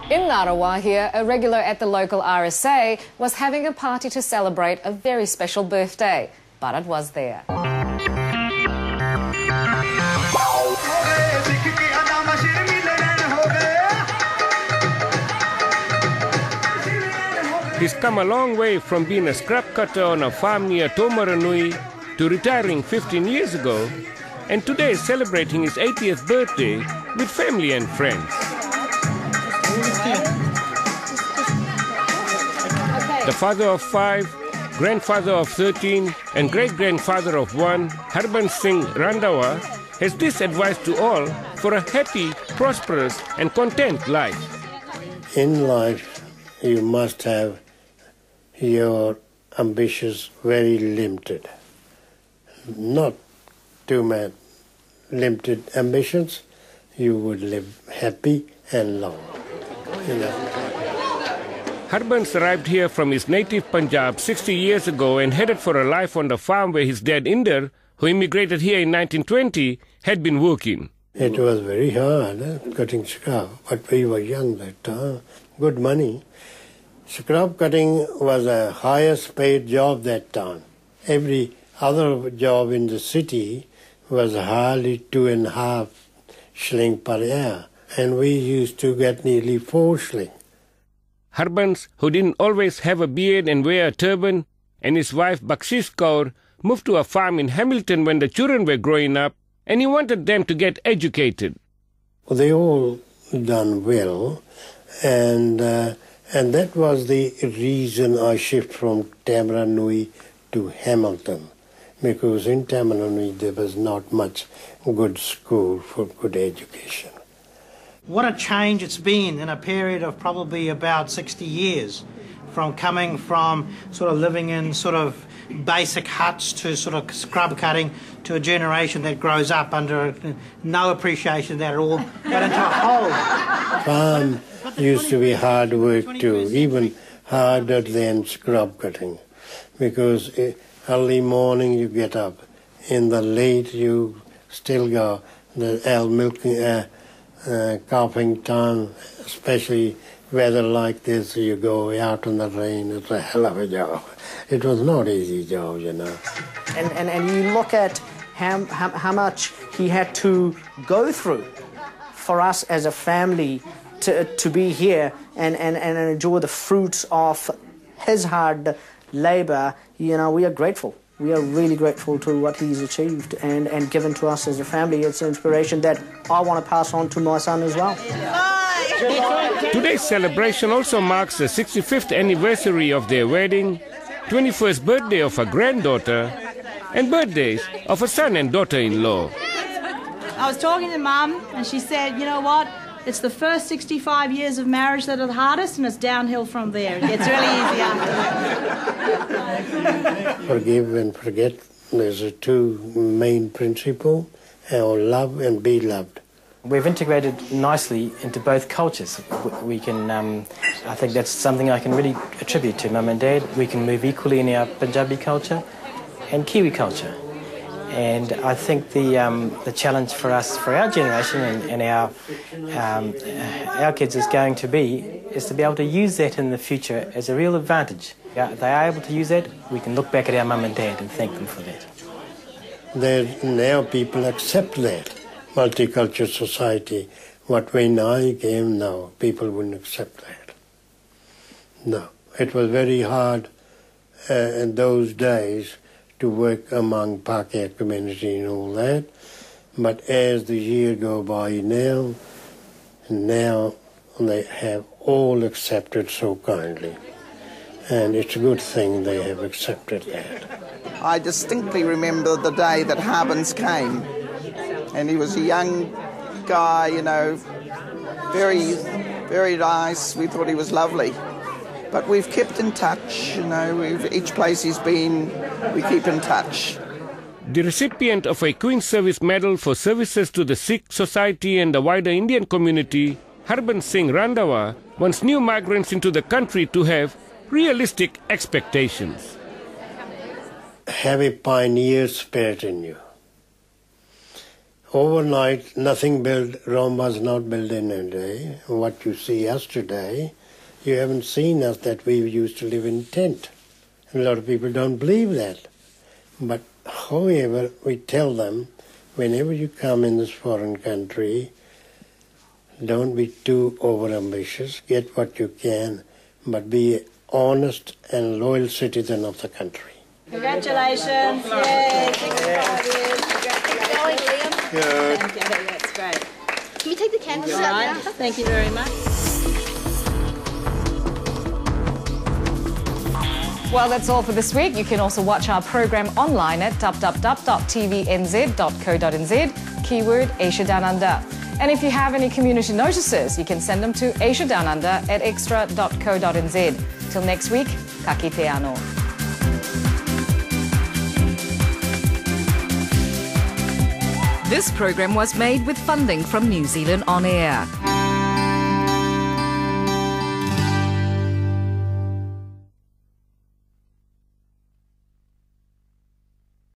In Ngārawa here, a regular at the local RSA was having a party to celebrate a very special birthday. But it was there. He's come a long way from being a scrap cutter on a farm near Tomaranui to retiring 15 years ago, and today is celebrating his 80th birthday with family and friends. The father of 5, grandfather of 13, and great-grandfather of 1, Harban Singh Randawa, has this advice to all for a happy, prosperous, and content life. In life, you must have your ambitions very limited. Not too many limited ambitions, you would live happy and long. Harbans arrived here from his native Punjab 60 years ago and headed for a life on the farm where his dad Inder, who immigrated here in 1920, had been working. It was very hard, cutting scrap, but we were young that time. Good money. Scrap cutting was the highest paid job that time. Every other job in the city was hardly 2.5 shilling per year, and we used to get nearly 4 shilling. Harbans, who didn't always have a beard and wear a turban, and his wife Bakshish Kaur moved to a farm in Hamilton when the children were growing up, and he wanted them to get educated. They all done well, and that was the reason I shifted from Tamaranui to Hamilton, because in Tamaranui there was not much good school for good education. What a change it's been in a period of probably about 60 years, from coming from sort of living in sort of basic huts to sort of scrub cutting to a generation that grows up under no appreciation of that at all, but into a whole. Farm used to be hard work too, even harder than scrub cutting, because early morning you get up, in the late you still go, the milking, calving time, especially weather like this, you go out in the rain, it's a hell of a job. It was not easy job, you know. And you look at how much he had to go through for us as a family to be here and enjoy the fruits of his hard labour. You know, we are grateful. We are really grateful to what he's achieved and given to us as a family. It's an inspiration that I want to pass on to my son as well. Today's celebration also marks the 65th anniversary of their wedding, 21st birthday of a granddaughter, and birthdays of a son and daughter-in-law. I was talking to Mum, and she said, you know what? It's the first 65 years of marriage that are the hardest, and it's downhill from there. It gets really easy after. Forgive and forget. There's a 2 main principles, love and be loved. We've integrated nicely into both cultures. We can, I think that's something I can really attribute to Mum and Dad. We can move equally in our Punjabi culture and Kiwi culture. And I think the challenge for us, for our generation and our kids is going to be to be able to use that in the future as a real advantage. If they are able to use that, we can look back at our mum and dad and thank them for that. Now people accept that, multicultural society. What when I came now, people wouldn't accept that. No, it was very hard in those days to work among Pākehā community and all that. But as the years go by now they have all accepted so kindly. And it's a good thing they have accepted that. I distinctly remember the day that Harbans came. And he was a young guy, you know, very, very nice. We thought he was lovely. But we've kept in touch, you know, each place he's been, we keep in touch. The recipient of a Queen's Service Medal for services to the Sikh society and the wider Indian community, Harban Singh Randawa, wants new migrants into the country to have realistic expectations. Have a pioneer spirit in you. overnight, nothing built, Rome was not built in a day. What you see us today, you haven't seen us that we used to live in tent. A lot of people don't believe that. But however, we tell them, whenever you come in this foreign country, don't be too overambitious, get what you can, but be an honest and loyal citizen of the country. Congratulations. Yay. 65 years. Congratulations. Good. Okay, that's great. Can you take the candles All out right. now? Thank you very much. Well, that's all for this week. You can also watch our program online at www.tvnz.co.nz, keyword Asia Downunder. And if you have any community notices, you can send them to asiadownunder@extra.co.nz. Till next week, ka kite anō. This program was made with funding from New Zealand On Air.